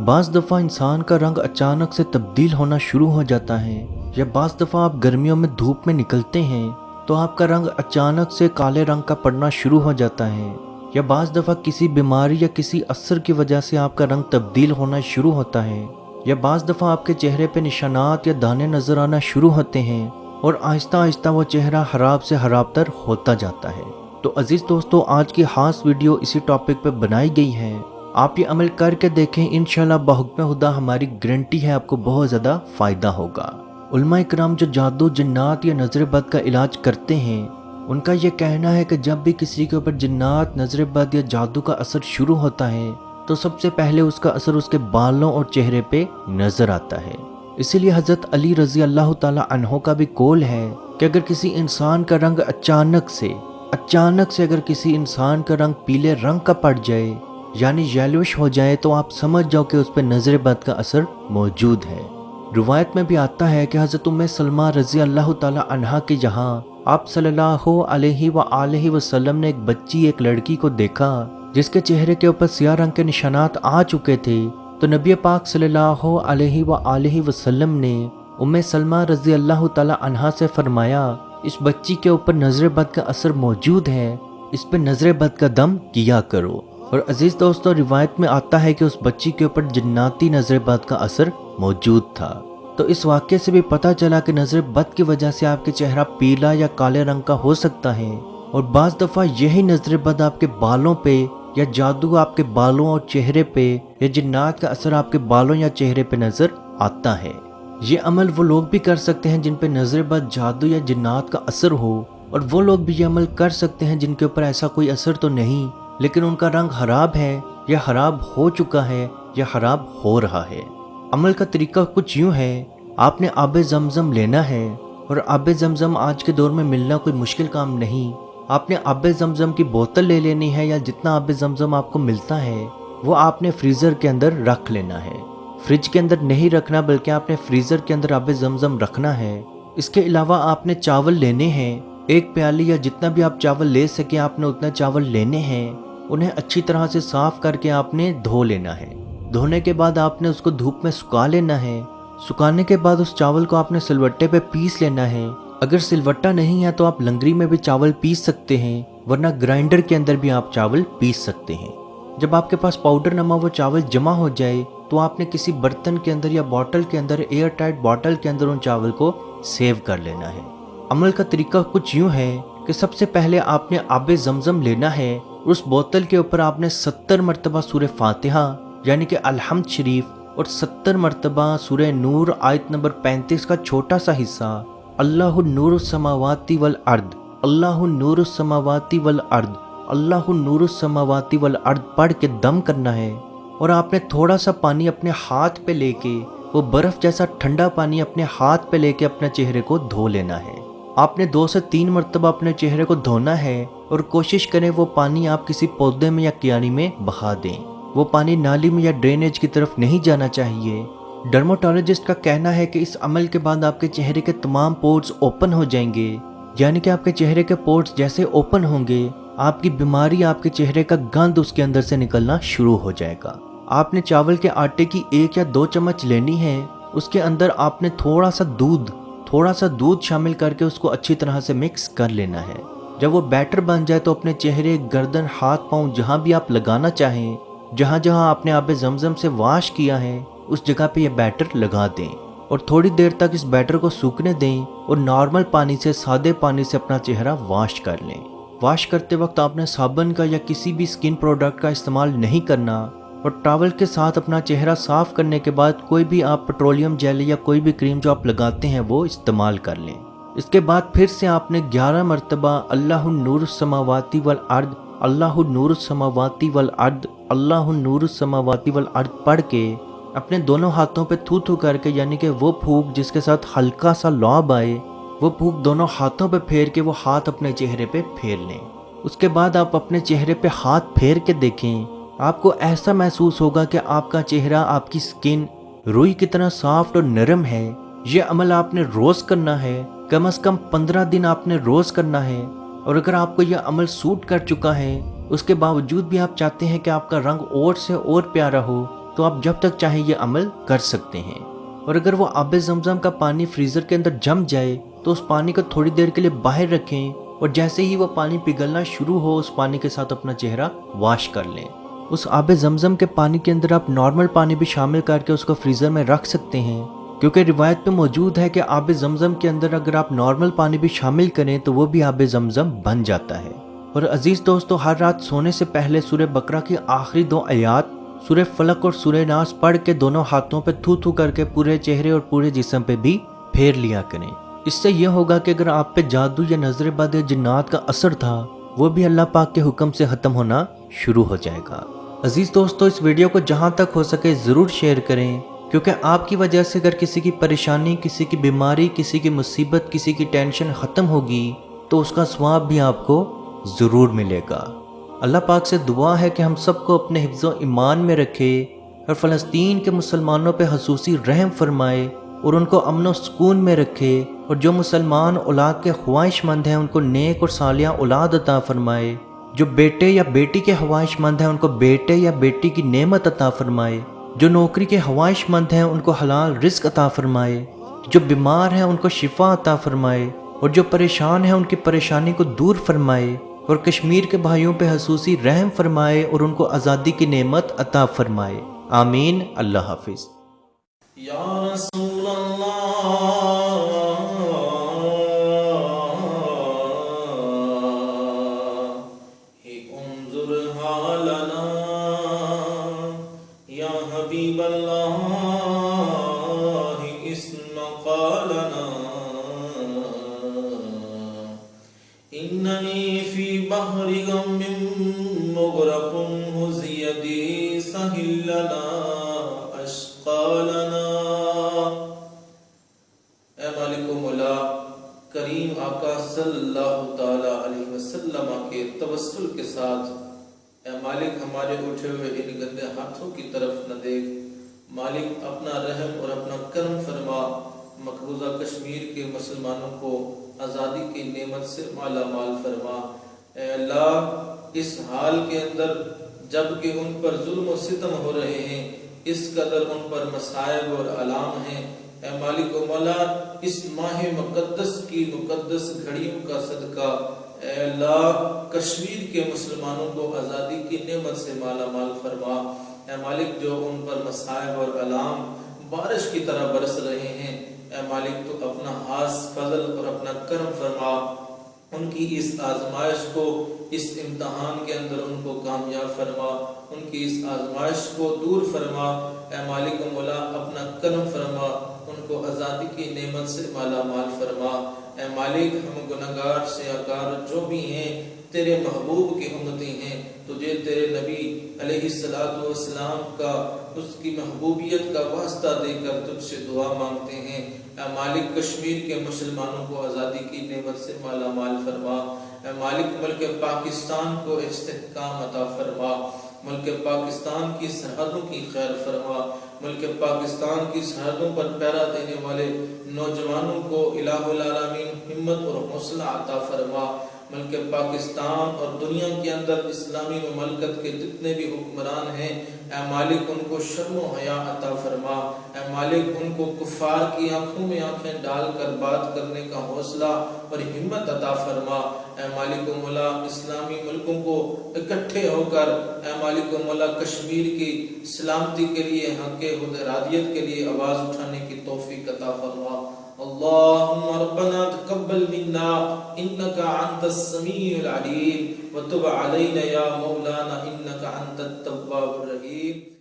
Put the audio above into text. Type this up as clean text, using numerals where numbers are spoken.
بعض दफ़ा इंसान का रंग अचानक से तब्दील होना शुरू हो जाता है, या बाज़ दफ़ा आप गर्मियों में धूप में निकलते हैं तो आपका रंग अचानक से काले रंग का पड़ना शुरू हो जाता है, या बाज़ दफ़ा किसी बीमारी या किसी असर की वजह से आपका रंग तब्दील होना शुरू होता है, या बाज़ दफ़ा आपके चेहरे पे निशानात या दाने नज़र आना शुरू होते हैं और आहिस्ता आहिस्ता वो चेहरा खराब से खराब तर होता जाता है। तो अजीज़ दोस्तों, आज की खास वीडियो इसी टॉपिक पे बनाई गई है। आप ये अमल करके देखें, इंशाल्लाह बहुक्म खुदा हमारी गारंटी है आपको बहुत ज़्यादा फ़ायदा होगा। उलमा इकराम जो जादू, जिन्नात या नज़र बद का इलाज करते हैं, उनका ये कहना है कि जब भी किसी के ऊपर जिन्नात, नज़र बद या जादू का असर शुरू होता है तो सबसे पहले उसका असर उसके बालों और चेहरे पे नज़र आता है। इसीलिए हज़रत अली रज़ी अल्लाह ताला अन्हो का भी कौल है कि अगर किसी इंसान का रंग अचानक से अगर किसी इंसान का रंग पीले रंग का पड़ जाए यानी येलोइश हो जाए तो आप समझ जाओ कि उस पर नज़र बद का असर मौजूद है। रिवायत में भी आता है कि हज़रत उम्मे सलमा रज़ी अल्लाह ताला अन्हा के जहाँ आप सल्लल्लाहु अलैहि वसल्लम ने एक बच्ची, एक लड़की को देखा जिसके चेहरे के ऊपर सियाह रंग के निशानात आ चुके थे। तो नबी पाक सल्लल्लाहु अलैहि वसल्लम ने उम्मे सलमा रज़ी अल्लाह ताला अन्हा से फरमाया, इस बच्ची के ऊपर नज़र बद का असर मौजूद है, इस पर नज़र बद का दम किया करो। और अजीज़ दोस्तों, रिवायत में आता है कि उस बच्ची के ऊपर जिन्नाती नज़र बद का असर मौजूद था। तो इस वाक़े से भी पता चला कि नज़र बद की वजह से आपके चेहरा पीला या काले रंग का हो सकता है, और बाज़ दफ़ा यही नज़र बद आपके बालों पे या जादू आपके बालों और चेहरे पे या जिन्नात का असर आपके बालों या चेहरे पे नज़र आता है। ये अमल वो लोग भी कर सकते हैं जिन पे नज़र बद, जादू या जिन्नात का असर हो, और वो लोग भी ये अमल कर सकते हैं जिनके ऊपर ऐसा कोई असर तो नहीं लेकिन उनका रंग खराब है या खराब हो चुका है या खराब हो रहा है। अमल का तरीका कुछ यूँ है, आपने आबे ज़मज़म लेना है, और आबे ज़मज़म आज के दौर में मिलना कोई मुश्किल काम नहीं। आपने आबे ज़मज़म की बोतल ले लेनी है, या जितना आबे ज़मज़म आपको मिलता है वो आपने फ्रीज़र के अंदर रख लेना है। फ्रिज के अंदर नहीं रखना बल्कि आपने फ्रीज़र के अंदर आबे ज़मज़म रखना है। इसके अलावा आपने चावल लेने हैं, एक प्याली या जितना भी आप चावल ले सके आपने उतना चावल लेने हैं। उन्हें अच्छी तरह से साफ़ करके आपने धो लेना है। धोने के बाद आपने उसको धूप में सुखा लेना है। सुखाने के बाद उस चावल को आपने सिलवट्टे पे पीस लेना है। अगर सिलवट्टा नहीं है तो आप लंगरी में भी चावल पीस सकते हैं, वरना ग्राइंडर के अंदर भी आप चावल पीस सकते हैं। जब आपके पास पाउडर नमा वो चावल जमा हो जाए तो आपने किसी बर्तन के अंदर या बॉटल के अंदर, एयर टाइट बॉटल के अंदर उन चावल को सेव कर लेना है। अमल का तरीका कुछ यूँ है कि सबसे पहले आपने आबे ज़मज़म लेना है, उस बोतल के ऊपर आपने 70 मरतबा सूरह फातिहा यानी कि अलहम्द शरीफ और 70 मरतबा सूरह नूर आयत नंबर 35 का छोटा सा हिस्सा अल्लाहु नूरुस समावाति वल अर्द, अल्लाहु नूरुस समावाति वल अर्द, अल्लाहु नूरुस समावाति वल अर्द पढ़ के दम करना है। और आपने थोड़ा सा पानी अपने हाथ पे लेके, वो बर्फ़ जैसा ठंडा पानी अपने हाथ पे लेके अपने चेहरे को धो लेना है। आपने 2 से 3 मरतबा अपने चेहरे को धोना है, और कोशिश करें वो पानी आप किसी पौधे में या क्यारी में बहा दें। वो पानी नाली में या ड्रेनेज की तरफ नहीं जाना चाहिए। डर्मेटोलॉजिस्ट का कहना है कि इस अमल के बाद आपके चेहरे के तमाम पोर्स ओपन हो जाएंगे, यानी कि आपके चेहरे के पोर्स जैसे ओपन होंगे आपकी बीमारी, आपके चेहरे का गंद उसके अंदर से निकलना शुरू हो जाएगा। आपने चावल के आटे की 1 या 2 चम्मच लेनी है, उसके अंदर आपने थोड़ा सा दूध शामिल करके उसको अच्छी तरह से मिक्स कर लेना है। जब वो बैटर बन जाए तो अपने चेहरे, गर्दन, हाथ, पाँव जहाँ भी आप लगाना चाहें, जहाँ जहाँ आपने आबे ज़मज़म से वॉश किया है उस जगह पे ये बैटर लगा दें, और थोड़ी देर तक इस बैटर को सूखने दें, और नॉर्मल पानी से, सादे पानी से अपना चेहरा वॉश कर लें। वॉश करते वक्त आपने साबुन का या किसी भी स्किन प्रोडक्ट का इस्तेमाल नहीं करना, और टॉवल के साथ अपना चेहरा साफ़ करने के बाद कोई भी आप पेट्रोलियम जेल या कोई भी क्रीम जो आप लगाते हैं वो इस्तेमाल कर लें। इसके बाद फिर से आपने 11 मरतबा अल्लाहु नूरुस समावाति वल अर्द, अल्लाहु नूरुस समावाति वल अर्द, अल्लाहु नूरुस समावाति वल अर्द पढ़ के अपने दोनों हाथों पे थू थू करके, यानी कि वो फूंक जिसके साथ हल्का सा लौब आए, वो फूंक दोनों हाथों पे फेर के वो हाथ अपने चेहरे पे फेर लें। उसके बाद आप अपने चेहरे पे हाथ फेर के देखें, आपको ऐसा महसूस होगा कि आपका चेहरा, आपकी स्किन रुई की तरह सॉफ्ट और नरम है। ये अमल आपने रोज़ करना है, कम से कम 15 दिन आपने रोज़ करना है। और अगर आपको यह अमल सूट कर चुका है, उसके बावजूद भी आप चाहते हैं कि आपका रंग और से और प्यारा हो, تو آپ جب تک چاہیں یہ عمل کر سکتے ہیں۔ اور اگر وہ آب زمزم کا پانی فریزر کے اندر جم جائے تو اس پانی کو تھوڑی دیر کے لیے باہر رکھیں، اور جیسے ہی وہ پانی پگھلنا شروع ہو اس پانی کے ساتھ اپنا چہرہ واش کر لیں۔ اس آب زمزم کے پانی کے اندر آپ نارمل پانی بھی شامل کر کے اس کو فریزر میں رکھ سکتے ہیں، کیونکہ روایت پہ موجود ہے کہ آب زمزم کے اندر اگر آپ نارمل پانی بھی شامل کریں تو وہ بھی آب زمزم بن جاتا ہے۔ اور عزیز دوستو، ہر رات سونے سے پہلے سورہ بقرہ کی آخری 2 آیات سورہ فلق اور سورہ ناس پڑھ کے دونوں ہاتھوں پہ تھو تھو کر کے پورے چہرے اور پورے جسم پہ بھی پھیر لیا کریں۔ اس سے یہ ہوگا کہ اگر آپ پہ جادو یا نظر بد یا جنات کا اثر تھا وہ بھی اللہ پاک کے حکم سے ختم ہونا شروع ہو جائے گا۔ عزیز دوستو، اس ویڈیو کو جہاں تک ہو سکے ضرور شیئر کریں، کیونکہ آپ کی وجہ سے اگر کسی کی پریشانی، کسی کی بیماری، کسی کی مصیبت، کسی کی ٹینشن ختم ہوگی تو اس کا ثواب بھی آپ کو ضرور ملے گا۔ اللہ پاک سے دعا ہے کہ ہم سب کو اپنے حفظ و ایمان میں رکھے اور فلسطین کے مسلمانوں پہ خصوصی رحم فرمائے اور ان کو امن و سکون میں رکھے، اور جو مسلمان اولاد کے خواہش مند ہیں ان کو نیک اور صالحہ اولاد عطا فرمائے، جو بیٹے یا بیٹی کے خواہش مند ہیں ان کو بیٹے یا بیٹی کی نعمت عطا فرمائے، جو نوکری کے خواہش مند ہیں ان کو حلال رزق عطا فرمائے، جو بیمار ہیں ان کو شفا عطا فرمائے، اور جو پریشان ہیں ان کی پریشانی کو دور فرمائے، اور کشمیر کے بھائیوں پہ خصوصی رحم فرمائے اور ان کو آزادی کی نعمت عطا فرمائے۔ آمین۔ اللہ حافظ۔ یا رسول اللہ انظر حالنا، یا حبیب اللہ اسمع قالنا، اننی فی بحر غم مغرق ہز یدی سہل لنا اشقالنا۔ اے مالک و مولا کریم آقا صلی اللہ تعالی علیہ وسلم کے توسل کے ساتھ اے مالک ہمارے اٹھے ہوئے ان گندے ہاتھوں کی طرف نہ دیکھ، مالک اپنا رحم اور اپنا کرم فرما، مقبوضہ کشمیر کے مسلمانوں کو آزادی کی نعمت سے مالا مال فرما۔ اے اللہ اس حال کے اندر جب کہ ان پر ظلم و ستم ہو رہے ہیں، اس قدر ان پر مصائب اور علام ہیں، اے مالک و مولا اس ماہ مقدس کی مقدس گھڑیوں کا صدقہ اے اللہ کشمیر کے مسلمانوں کو آزادی کی نعمت سے مالا مال فرما۔ اے مالک جو ان پر مصائب اور علام بارش کی طرح برس رہے ہیں، اے مالک تو اپنا خاص فضل اور اپنا کرم فرما، ان کی اس آزمائش کو، اس امتحان کے اندر ان کو کامیاب فرما، ان کی اس آزمائش کو دور فرما۔ اے مالک و مولا اپنا کرم فرما، ان کو آزادی کی نعمت سے مالا مال فرما۔ اے مالک ہم گناہگار سیاکار جو بھی ہیں تیرے محبوب کی امتی ہیں، تجھے تیرے نبی علیہ السلام کا اس کی محبوبیت کا واسطہ دے کر تجھ سے دعا مانگتے ہیں۔ اے مالک کشمیر کے مسلمانوں کو آزادی کی نعمت سے مالا مال فرما۔ اے مالک ملک پاکستان کو استحکام عطا فرما، ملک پاکستان کی سرحدوں کی خیر فرما، ملک پاکستان کی سرحدوں پر پہرا دینے والے نوجوانوں کو الہ العالمین ہمت اور حوصلہ عطا فرما۔ ملک پاکستان اور دنیا کے اندر اسلامی مملکت کے جتنے بھی حکمران ہیں، اے مالک ان کو شرم و حیا عطا فرما۔ اے مالک ان کو کفار کی آنکھوں میں آنکھیں ڈال کر بات کرنے کا حوصلہ اور ہمت عطا فرما۔ اے مالک و مولا اسلامی ملکوں کو اکٹھے ہو کر اے مالک و مولا کشمیر کی سلامتی کے لیے، حق ارادیت کے لیے آواز اٹھانے کی توفیق عطا فرما۔ اللهم ربنا تقبل منا انك انت السميع العليم وتب علينا يا مولانا انك انت التواب الرحيم۔